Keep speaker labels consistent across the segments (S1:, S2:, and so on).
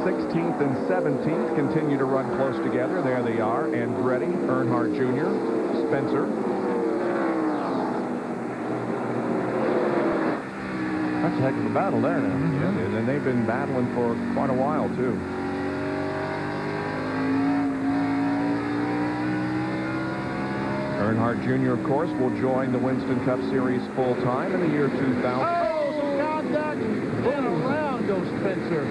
S1: 16th and 17th continue to run close together. There they are. Andretti, Earnhardt Jr., Spencer.
S2: That's a heck of a battle there now.
S1: Yeah, and they've been battling for quite a while, too. Earnhardt Jr., of course, will join the Winston Cup Series full-time in the year 2000.
S2: Oh, some contact. And around goes Spencer.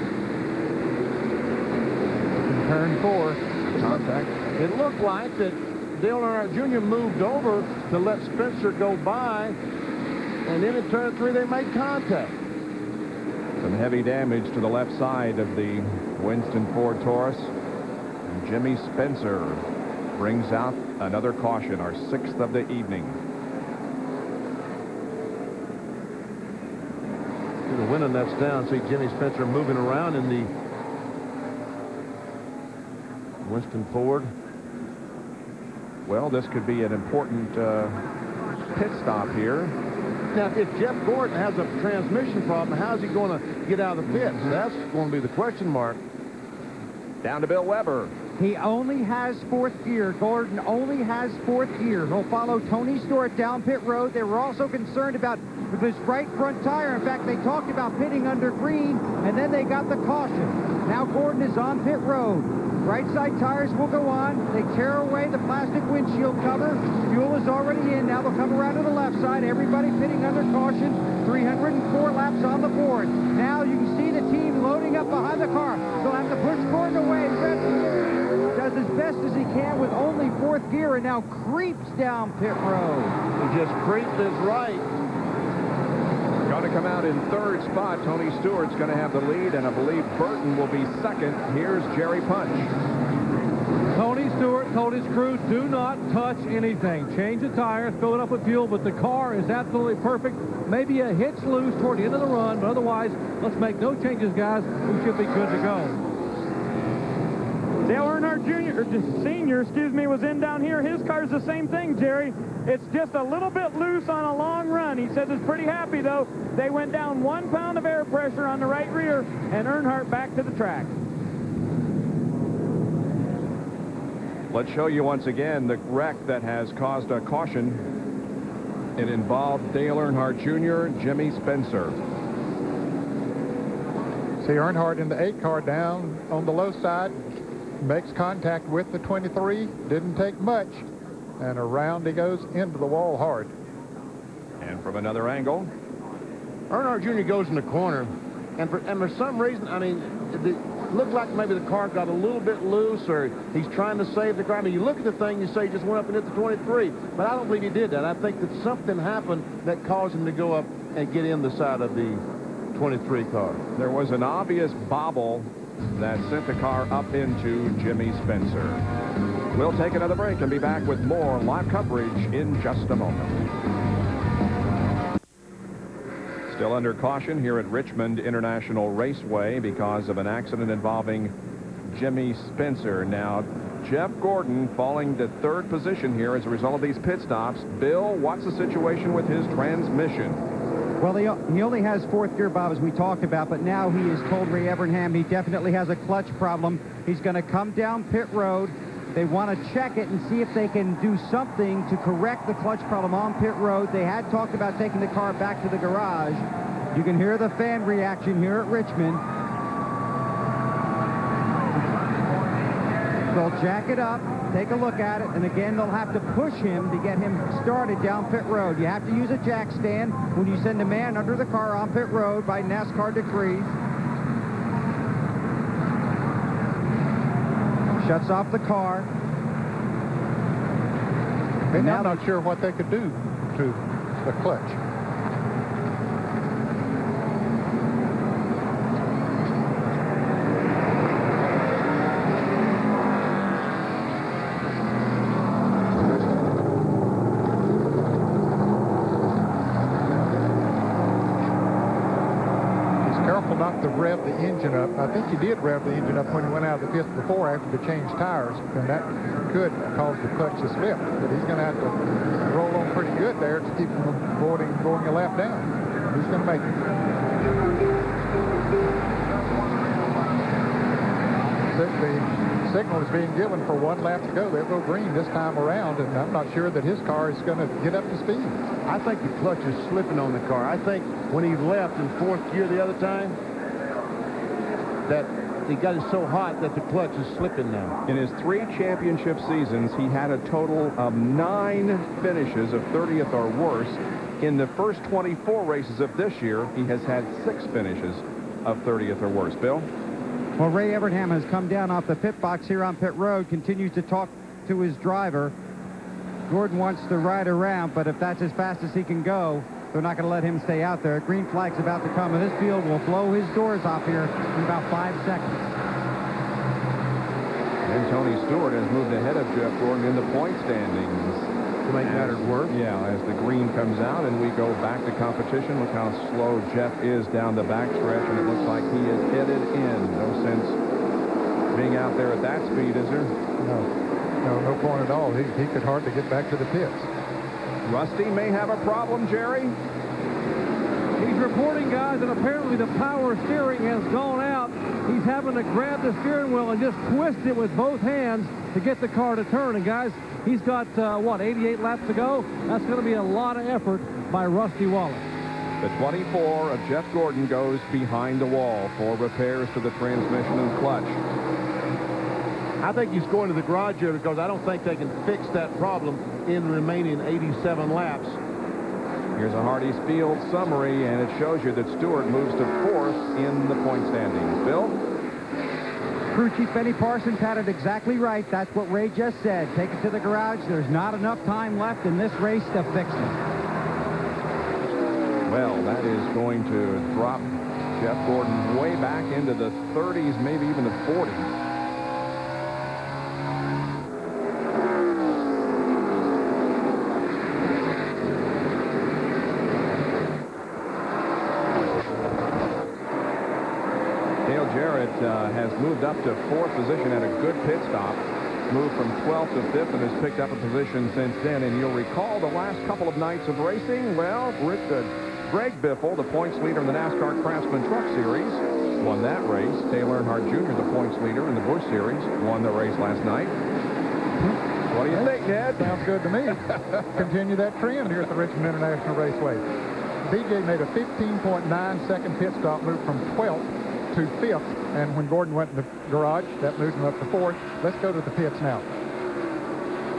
S2: In turn 4.
S1: Contact.
S2: It looked like that Dale Earnhardt Jr. moved over to let Spencer go by, and then in turn 3 they made contact.
S1: Some heavy damage to the left side of the Winston Ford Taurus. And Jimmy Spencer brings out another caution, our 6th of the evening.
S2: See the window nets down. See Jimmy Spencer moving around in the Winston Ford.
S1: Well, this could be an important pit stop here.
S2: Now, if Jeff Gordon has a transmission problem, how's he going to get out of the pits? That's going to be the question mark.
S1: Down to Bill Weber.
S3: He only has 4th gear. Gordon only has 4th gear. He'll follow Tony Stewart down pit road. They were also concerned about his right front tire. In fact, they talked about pitting under green, and then they got the caution. Now Gordon is on pit road. Right side tires will go on. They tear away the plastic windshield cover. Fuel is already in. Now they'll come around to the left side. Everybody pitting under caution. 304 laps on the board. Now you can see the team loading up behind the car. They'll have to push Gordon away. Does as best as he can with only 4th gear and now creeps down pit road.
S2: He just creeps his right.
S1: Going to come out in 3rd spot. Tony Stewart's going to have the lead, and I believe Burton will be 2nd. Here's Jerry Punch.
S4: Tony Stewart told his crew, do not touch anything. Change the tires, fill it up with fuel, but the car is absolutely perfect. Maybe a hitch loose toward the end of the run, but otherwise, let's make no changes, guys. We should be good to go.
S5: Dale Earnhardt Jr., or Senior, excuse me, was in down here. His car's the same thing, Jerry. It's just a little bit loose on a long run. He says it's pretty happy, though. They went down 1 pound of air pressure on the right rear, and Earnhardt back to the track.
S1: Let's show you once again the wreck that has caused a caution. It involved Dale Earnhardt Jr., Jimmy Spencer.
S6: See Earnhardt in the 8 car down on the low side. Makes contact with the 23. Didn't take much. And around he goes into the wall hard.
S1: And from another angle,
S2: Earnhardt Jr. goes in the corner. And for some reason, I mean, it looked like maybe the car got a little bit loose, or he's trying to save the car. I mean, you look at the thing, you say he just went up and hit the 23. But I don't believe he did that. I think that something happened that caused him to go up and get in the side of the 23 car.
S1: There was an obvious bobble that sent the car up into Jimmy Spencer. We'll take another break and be back with more live coverage in just a moment. Still under caution here at Richmond International Raceway because of an accident involving Jimmy Spencer. Now, Jeff Gordon falling to 3rd position here as a result of these pit stops. Bill, what's the situation with his transmission?
S3: Well, he only has 4th gear, Bob, as we talked about, but now he has told Ray Evernham he definitely has a clutch problem. He's going to come down pit road. They want to check it and see if they can do something to correct the clutch problem on pit road. They had talked about taking the car back to the garage. You can hear the fan reaction here at Richmond. They'll jack it up, take a look at it, and again, they'll have to push him to get him started down pit road. You have to use a jack stand when you send a man under the car on pit road by NASCAR decrees. Shuts off the car.
S6: And now not sure what they could do to the clutch. Not to rev the engine up. I think he did rev the engine up when he went out of the pits before after they changed tires, and that could cause the clutch to slip. But he's going to have to roll on pretty good there to keep him from going a lap down. He's going to make it. signal is being given for 1 lap to go. They'll go green this time around, and I'm not sure that his car is going to get up to speed.
S2: I think the clutch is slipping on the car. I think when he left in 4th gear the other time, that he got it so hot that the clutch is slipping now.
S1: In his 3 championship seasons, he had a total of 9 finishes of 30th or worse. In the first 24 races of this year, he has had 6 finishes of 30th or worse. Bill?
S3: Well, Ray Evernham has come down off the pit box here on pit road, continues to talk to his driver. Gordon wants to ride around, but if that's as fast as he can go, they're not going to let him stay out there. Green flag's about to come, and this field will blow his doors off here in about 5 seconds.
S1: And Tony Stewart has moved ahead of Jeff Gordon in the point standings.
S2: To make matters worse.
S1: Yeah, as the green comes out and we go back to competition. Look how slow Jeff is down the backstretch, and it looks like he is headed in. No sense being out there at that speed, is there?
S6: No point at all. He could hardly get back to the pits.
S1: Rusty may have a problem, Jerry.
S4: He's reporting, guys, that apparently the power steering has gone out. He's having to grab the steering wheel and just twist it with both hands to get the car to turn. And, guys, he's got, 88 laps to go? That's going to be a lot of effort by Rusty Wallace.
S1: The 24 of Jeff Gordon goes behind the wall for repairs to the transmission and clutch.
S2: I think he's going to the garage here because I don't think they can fix that problem in remaining 87 laps.
S1: Here's a Hardee's Field summary, and it shows you that Stewart moves to 4th in the point standings. Bill?
S3: Crew Chief Benny Parsons had it exactly right. That's what Ray just said. Take it to the garage. There's not enough time left in this race to fix it.
S1: Well, that is going to drop Jeff Gordon way back into the 30s, maybe even the 40s. Has moved up to 4th position at a good pit stop. Moved from 12th to 5th and has picked up a position since then. And you'll recall the last couple of nights of racing. Well, Greg Biffle, the points leader in the NASCAR Craftsman Truck Series, won that race. Dale Earnhardt Jr., the points leader in the Busch Series, won the race last night. What do you think, Ned?
S6: Sounds good to me. Continue that trend here at the Richmond International Raceway. BJ made a 15.9-second pit stop, moved from 12th to 5th, and when Gordon went in the garage, that moved him up to 4th. Let's go to the pits now.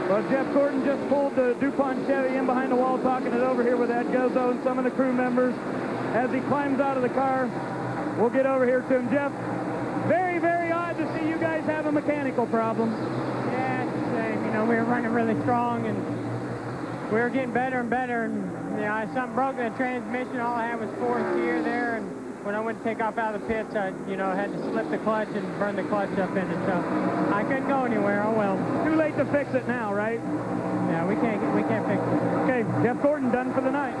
S5: Well, Jeff Gordon just pulled the DuPont Chevy in behind the wall, talking it over here with Ed Gozzo and some of the crew members. As he climbs out of the car, we'll get over here to him. Jeff, very, very odd to see you guys have a mechanical problem.
S7: Yeah, it's the same. You know, we were running really strong, and we were getting better and better. And, you know, something broke in the transmission. All I had was 4th gear there, and when I went to take off out of the pits, I, had to slip the clutch and burn the clutch up in it. So I couldn't go anywhere. Oh, well.
S5: Too late to fix it now, right?
S7: Yeah, we can't fix it.
S5: Okay, Jeff Gordon done for the night.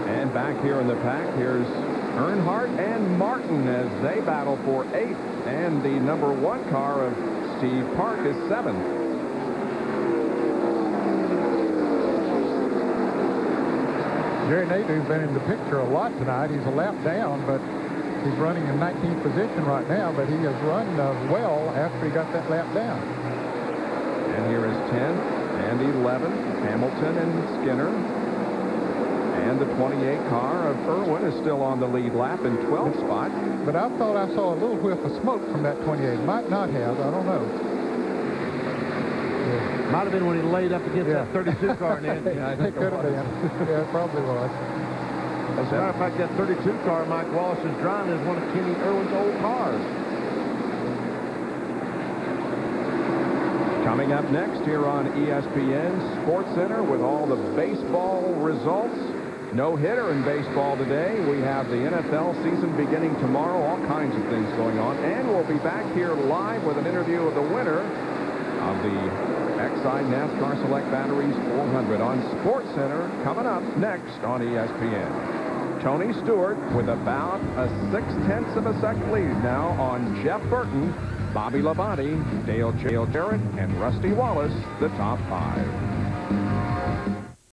S1: And back here in the pack, here's Earnhardt and Martin as they battle for 8th. And the number 1 car of Steve Park is 7th.
S6: Jerry Nadeau's been in the picture a lot tonight. He's a lap down, but he's running in 19th position right now, but he has run well after he got that lap down.
S1: And here is 10th and 11th, Hamilton and Skinner. And the 28 car of Irwin is still on the lead lap in 12th spot.
S6: But I thought I saw a little whiff of smoke from that 28. Might not have. I don't know.
S2: Might have been when he laid up against that 32 car, Ned.
S6: Yeah, I think it could have been. Yeah, it probably was.
S2: As a matter of fact, that 32 car Mike Wallace is driving is one of Kenny Irwin's old cars.
S1: Coming up next here on ESPN Sports Center with all the baseball results. No hitter in baseball today. We have the NFL season beginning tomorrow. All kinds of things going on. And we'll be back here live with an interview of the winner of the Exide NASCAR Select Batteries 400 on Sports Center coming up next on ESPN. Tony Stewart with about a 0.6 of a second lead now on Jeff Burton, Bobby Labonte, Dale Jarrett, and Rusty Wallace, the top 5.